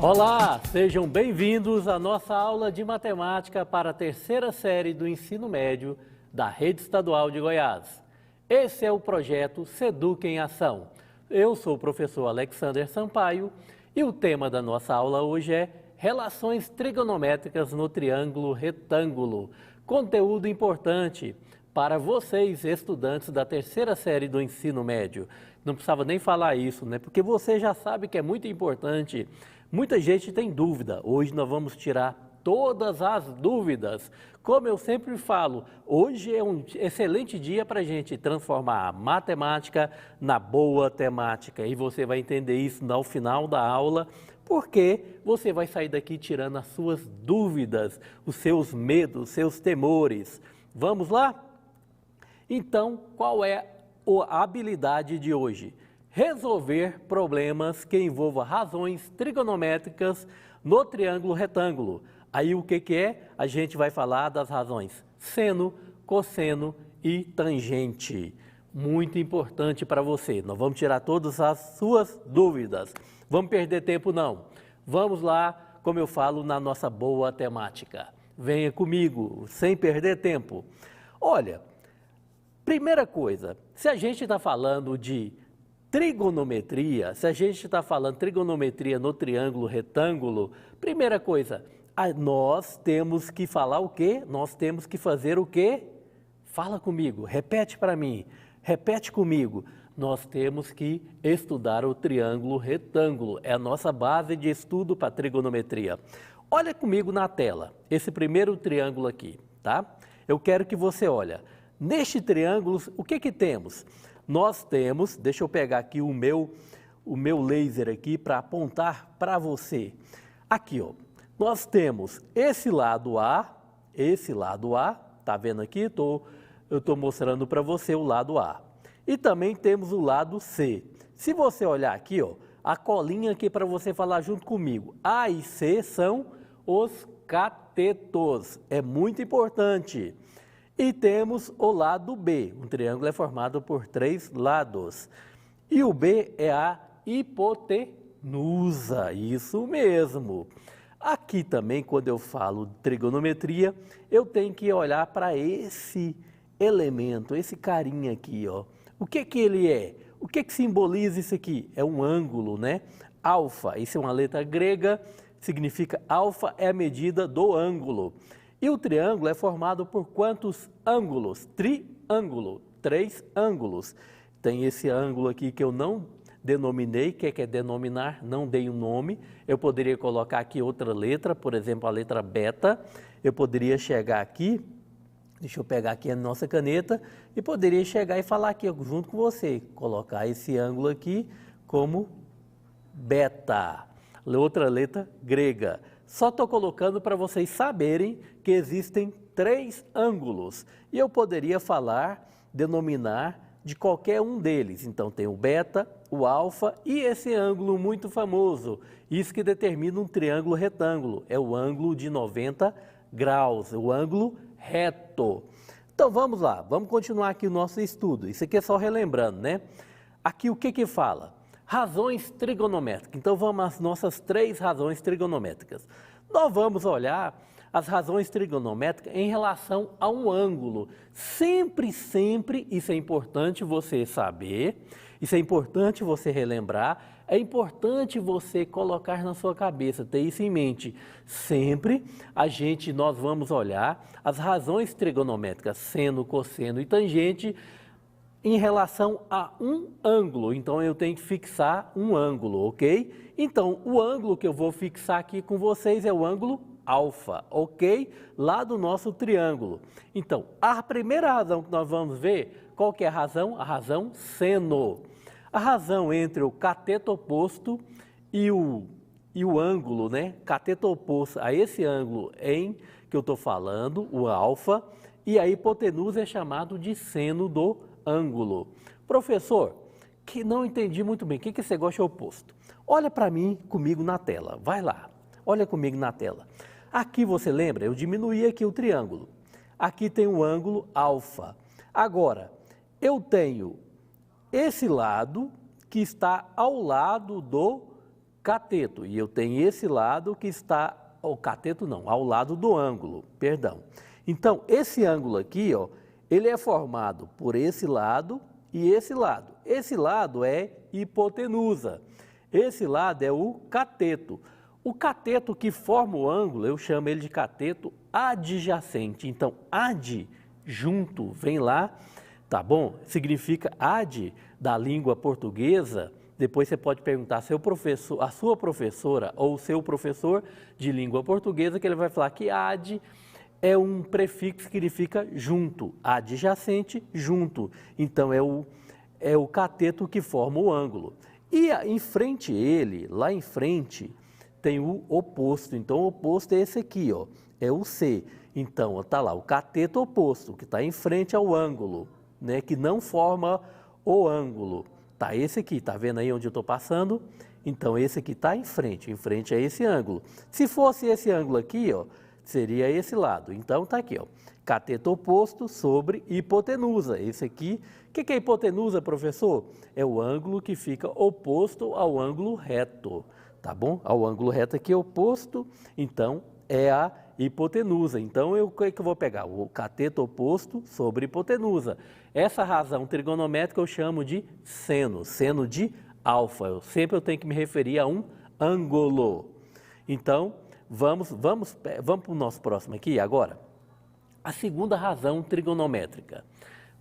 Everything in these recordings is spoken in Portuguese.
Olá, sejam bem-vindos à nossa aula de matemática para a terceira série do ensino médio da Rede Estadual de Goiás. Esse é o projeto Seduc em Ação. Eu sou o professor Alexander Sampaio e o tema da nossa aula hoje é Relações trigonométricas no triângulo retângulo. Conteúdo importante para vocês, estudantes da terceira série do ensino médio. Não precisava nem falar isso, né? Porque você já sabe que é muito importante. Muita gente tem dúvida. Hoje nós vamos tirar todas as dúvidas. Como eu sempre falo, hoje é um excelente dia para a gente transformar a matemática na boa temática. E você vai entender isso no final da aula, porque você vai sair daqui tirando as suas dúvidas, os seus medos, os seus temores. Vamos lá? Então, qual é a habilidade de hoje? Resolver problemas que envolvam razões trigonométricas no triângulo retângulo. Aí o que é? A gente vai falar das razões seno, cosseno e tangente. Muito importante para você. Nós vamos tirar todas as suas dúvidas. Vamos perder tempo não. Vamos lá, como eu falo, na nossa boa temática. Venha comigo, sem perder tempo. Olha, primeira coisa, se a gente está falando de trigonometria, se a gente está falando trigonometria no triângulo retângulo, primeira coisa, nós temos que falar o quê? Nós temos que fazer o quê? Fala comigo, repete para mim, repete comigo. Nós temos que estudar o triângulo retângulo, é a nossa base de estudo para trigonometria. Olha comigo na tela, esse primeiro triângulo aqui, tá? Eu quero que você olhe. Neste triângulo, o que temos? Nós temos, deixa eu pegar aqui o meu laser aqui para apontar para você. Aqui, ó, nós temos esse lado A, tá vendo aqui? Eu estou mostrando para você o lado A. E também temos o lado C. Se você olhar aqui, ó, a colinha aqui para você falar junto comigo. A e C são os catetos. É muito importante. E temos o lado B. Um triângulo é formado por 3 lados. E o B é a hipotenusa. Isso mesmo. Aqui também, quando eu falo de trigonometria, eu tenho que olhar para esse elemento, esse carinha aqui, ó. O que ele é? O que simboliza isso aqui? É um ângulo, né? Alfa, isso é uma letra grega, significa alfa é a medida do ângulo. E o triângulo é formado por quantos ângulos? Triângulo, 3 ângulos. Tem esse ângulo aqui que eu não denominei, que é denominar, não dei um nome. Eu poderia colocar aqui outra letra, por exemplo, a letra beta. Eu poderia chegar aqui, deixa eu pegar aqui a nossa caneta, e poderia chegar e falar aqui junto com você, colocar esse ângulo aqui como beta, outra letra grega. Só estou colocando para vocês saberem que existem 3 ângulos e eu poderia falar, denominar de qualquer um deles. Então tem o beta, o alfa e esse ângulo muito famoso. Isso que determina um triângulo retângulo, é o ângulo de 90 graus, o ângulo reto. Então vamos lá, vamos continuar aqui o nosso estudo. Isso aqui é só relembrando, né? Aqui o que fala? Razões trigonométricas. Então vamos às nossas 3 razões trigonométricas. Nós vamos olhar as razões trigonométricas em relação a um ângulo. Sempre, isso é importante você saber, isso é importante você relembrar, é importante você colocar na sua cabeça, ter isso em mente. Sempre nós vamos olhar as razões trigonométricas, seno, cosseno e tangente, em relação a um ângulo. Então eu tenho que fixar um ângulo, ok? Então o ângulo que eu vou fixar aqui com vocês é o ângulo alfa, ok? Lá do nosso triângulo. Então a primeira razão que nós vamos ver, qual que é a razão? A razão seno. A razão entre o cateto oposto e o ângulo, né? Cateto oposto a esse ângulo que eu estou falando, o alfa, e a hipotenusa é chamado de seno do ângulo. Professor, que não entendi muito bem, o que esse negócio é oposto? Olha para mim, comigo na tela, vai lá, olha comigo na tela. Aqui você lembra, eu diminuí aqui o triângulo. Aqui tem o ângulo alfa. Agora, eu tenho esse lado que está ao lado do cateto. E eu tenho esse lado que está, o cateto não, ao lado do ângulo, perdão. Então, esse ângulo aqui, ó, ele é formado por esse lado e esse lado. Esse lado é hipotenusa. Esse lado é o cateto. O cateto que forma o ângulo, eu chamo ele de cateto adjacente. Então, ad, junto, vem lá, tá bom? Significa ad da língua portuguesa. Depois você pode perguntar seu professor, a sua professora ou o seu professor de língua portuguesa, que ele vai falar que ad é um prefixo que significa junto, adjacente, junto. Então, é o cateto que forma o ângulo. E em frente a ele, lá em frente, tem o oposto. Então, o oposto é esse aqui, ó, é o C. Então, está lá o cateto oposto, que está em frente ao ângulo, né, que não forma o ângulo. Tá esse aqui, tá vendo aí onde eu estou passando? Então, esse aqui está em frente a esse ângulo. Se fosse esse ângulo aqui, ó, seria esse lado. Então, tá aqui, ó, cateto oposto sobre hipotenusa. Esse aqui, o que é hipotenusa, professor? É o ângulo que fica oposto ao ângulo reto, tá bom? Ao ângulo reto aqui oposto, então, é a hipotenusa. Então, o que eu vou pegar? O cateto oposto sobre hipotenusa. Essa razão trigonométrica eu chamo de seno, seno de alfa. Eu tenho que me referir a um ângulo. Então, vamos para o nosso próximo aqui agora. A segunda razão trigonométrica.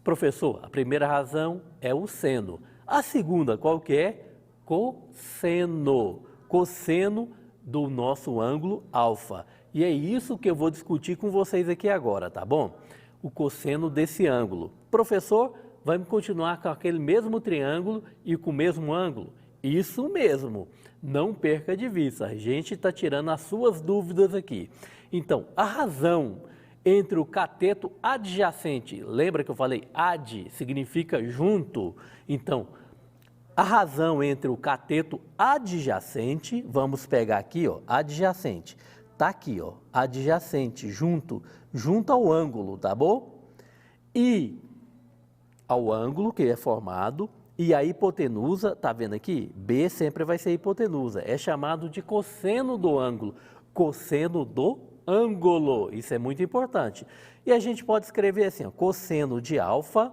Professor, a primeira razão é o seno. A segunda, qual que é? Cosseno. Cosseno do nosso ângulo alfa. E é isso que eu vou discutir com vocês aqui agora, tá bom? O cosseno desse ângulo. Professor, vamos continuar com aquele mesmo triângulo e com o mesmo ângulo? Isso mesmo, não perca de vista, a gente está tirando as suas dúvidas aqui. Então, a razão entre o cateto adjacente, lembra que eu falei ad significa junto? Então, a razão entre o cateto adjacente, vamos pegar aqui, ó, adjacente, tá aqui, ó, adjacente, junto ao ângulo, tá bom? E ao ângulo que é formado, e a hipotenusa, tá vendo aqui? B sempre vai ser hipotenusa, é chamado de cosseno do ângulo, cosseno do ângulo, isso é muito importante. E a gente pode escrever assim, ó, cosseno de alfa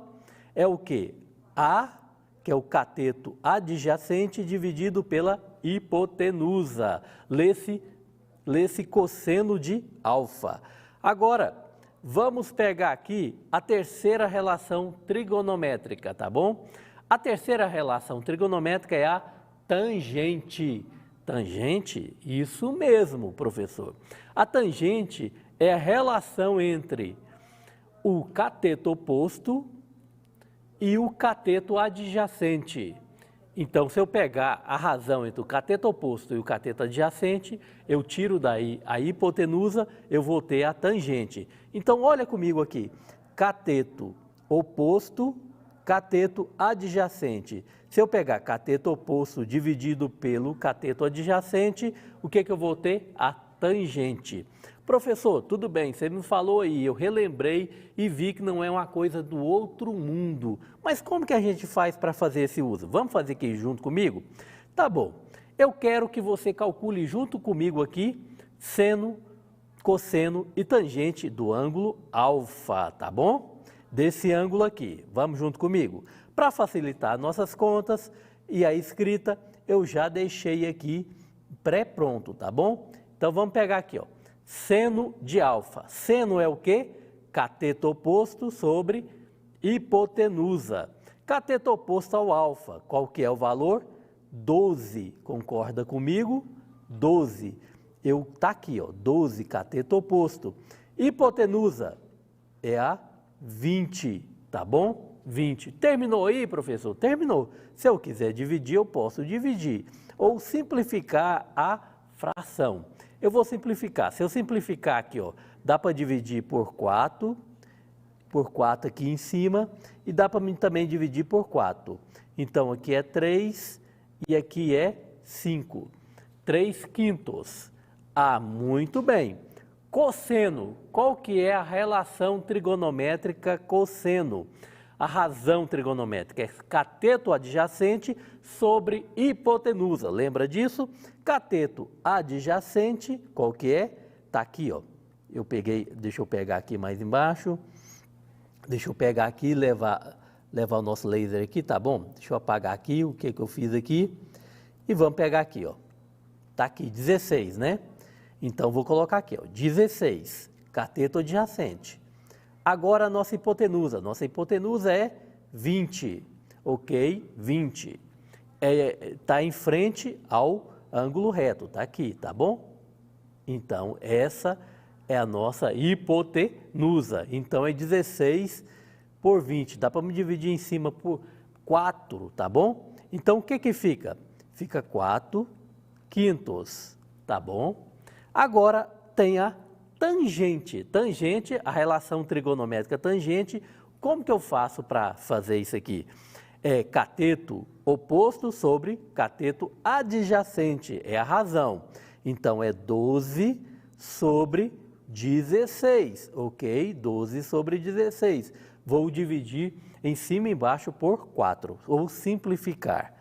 é o quê? A, que é o cateto adjacente, dividido pela hipotenusa. Lê-se cosseno de alfa. Agora, vamos pegar aqui a terceira relação trigonométrica, tá bom? A terceira relação trigonométrica é a tangente. Tangente? Isso mesmo, professor. A tangente é a relação entre o cateto oposto e o cateto adjacente. Então, se eu pegar a razão entre o cateto oposto e o cateto adjacente, eu tiro daí a hipotenusa, eu vou ter a tangente. Então, olha comigo aqui, cateto oposto, cateto adjacente. Se eu pegar cateto oposto dividido pelo cateto adjacente, o que eu vou ter? A tangente. Professor, tudo bem, você me falou aí, eu relembrei e vi que não é uma coisa do outro mundo. Mas como que a gente faz para fazer esse uso? Vamos fazer aqui junto comigo? Tá bom, eu quero que você calcule junto comigo aqui seno, cosseno e tangente do ângulo alfa, tá bom? Desse ângulo aqui, vamos junto comigo? Para facilitar nossas contas e a escrita, eu já deixei aqui pré-pronto, tá bom? Então vamos pegar aqui, ó. Seno de alfa. Seno é o quê? Cateto oposto sobre hipotenusa. Cateto oposto ao alfa. Qual que é o valor? 12. Concorda comigo? 12. Tá aqui, ó, 12 cateto oposto. Hipotenusa é a 20, tá bom? 20. Terminou aí, professor? Terminou. Se eu quiser dividir, eu posso dividir. Ou simplificar a fração. Eu vou simplificar. Se eu simplificar aqui, ó, dá para dividir por 4 aqui em cima, e dá para mim também dividir por 4. Então, aqui é 3 e aqui é 5. 3/5. Ah, muito bem. Cosseno. Qual que é a relação trigonométrica cosseno? A razão trigonométrica é cateto adjacente sobre hipotenusa. Lembra disso? Cateto adjacente, qual que é? Está aqui, ó. Deixa eu pegar aqui mais embaixo. Deixa eu pegar aqui e levar o nosso laser aqui, tá bom? Deixa eu apagar aqui o que eu fiz aqui. E vamos pegar aqui, ó. Tá aqui, 16, né? Então, vou colocar aqui, ó, 16, cateto adjacente. Agora, a nossa hipotenusa. Nossa hipotenusa é 20, ok? 20. Tá em frente ao ângulo reto, tá aqui, tá bom? Então, essa é a nossa hipotenusa. Então, é 16 por 20. Dá para me dividir em cima por 4, tá bom? Então, o que fica? Fica 4 quintos, tá bom? Agora, tem a tangente. Tangente, a relação trigonométrica tangente. Como que eu faço para fazer isso aqui? É cateto oposto sobre cateto adjacente. É a razão. Então, é 12 sobre 16, ok? 12 sobre 16. Vou dividir em cima e embaixo por 4, ou simplificar.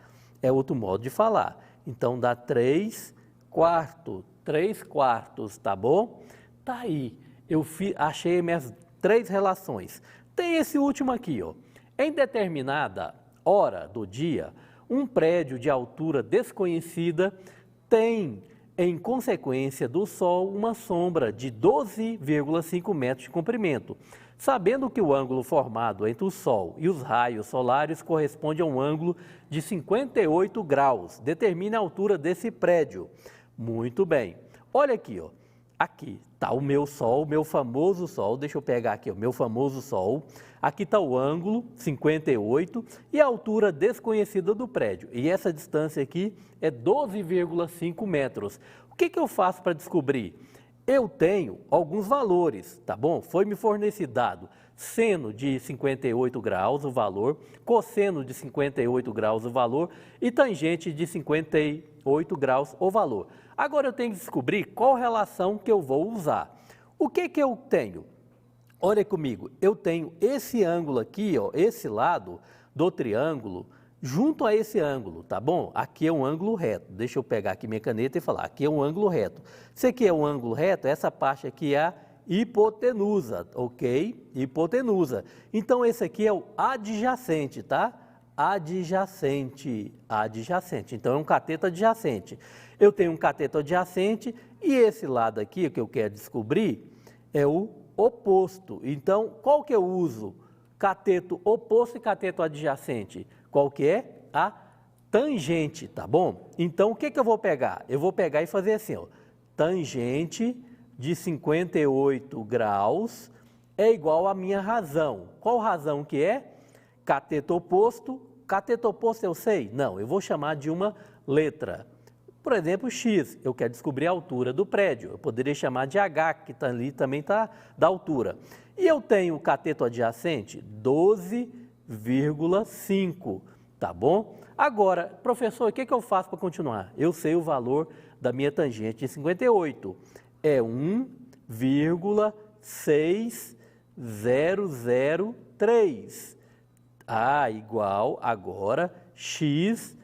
É outro modo de falar. Então, dá 3 quartos, tá bom? Tá aí, achei minhas 3 relações. Tem esse último aqui, ó. Em determinada hora do dia, um prédio de altura desconhecida tem, em consequência do Sol, uma sombra de 12,5 metros de comprimento. Sabendo que o ângulo formado entre o Sol e os raios solares corresponde a um ângulo de 58 graus, determine a altura desse prédio. Muito bem. Olha aqui, ó. Aqui está o meu Sol, o meu famoso Sol. Deixa eu pegar aqui o meu famoso Sol. Aqui está o ângulo, 58, e a altura desconhecida do prédio. E essa distância aqui é 12,5 metros. O que eu faço para descobrir? Eu tenho alguns valores, tá bom? Foi me fornecido dado seno de 58 graus o valor, cosseno de 58 graus o valor e tangente de 58 graus o valor. Agora eu tenho que descobrir qual relação que eu vou usar. O que eu tenho? Olha comigo, eu tenho esse ângulo aqui, ó, esse lado do triângulo, junto a esse ângulo, tá bom? Aqui é um ângulo reto. Deixa eu pegar aqui minha caneta e falar, aqui é um ângulo reto. Se aqui é um ângulo reto, essa parte aqui é a hipotenusa, ok? Hipotenusa. Então, esse aqui é o adjacente, tá? Adjacente. Então, é um cateto adjacente. Eu tenho um cateto adjacente e esse lado aqui, que eu quero descobrir, é o oposto. Então, qual que eu uso? Cateto oposto e cateto adjacente. Qual que é? A tangente, tá bom? Então, o que eu vou pegar? Eu vou pegar e fazer assim, ó. Tangente de 58 graus é igual à minha razão. Qual razão que é? Cateto oposto. Cateto oposto eu sei? Não, eu vou chamar de uma letra. Por exemplo, x, eu quero descobrir a altura do prédio. Eu poderia chamar de h, que tá ali também está da altura. E eu tenho o cateto adjacente, 12,5, tá bom? Agora, professor, o que eu faço para continuar? Eu sei o valor da minha tangente de 58. É 1,6003. Igual agora x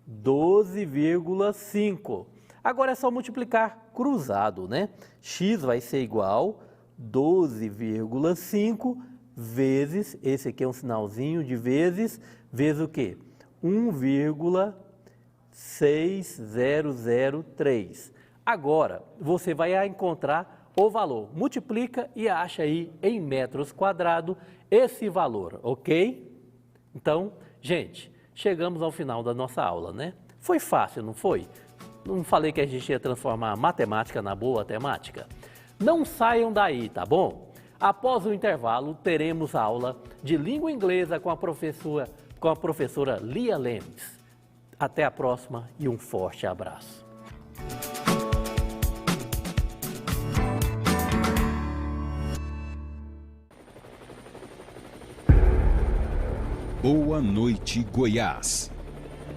12,5. Agora é só multiplicar cruzado, né? X vai ser igual 12,5 vezes, esse aqui é um sinalzinho de vezes o quê? 1,6003. Agora, você vai encontrar o valor. Multiplica e acha aí em metros quadrados esse valor, ok? Então, gente, chegamos ao final da nossa aula, né? Foi fácil, não foi? Não falei que a gente ia transformar a matemática na boa temática? Não saiam daí, tá bom? Após o intervalo, teremos aula de língua inglesa com a professora Lia Lemes. Até a próxima e um forte abraço. Boa noite, Goiás.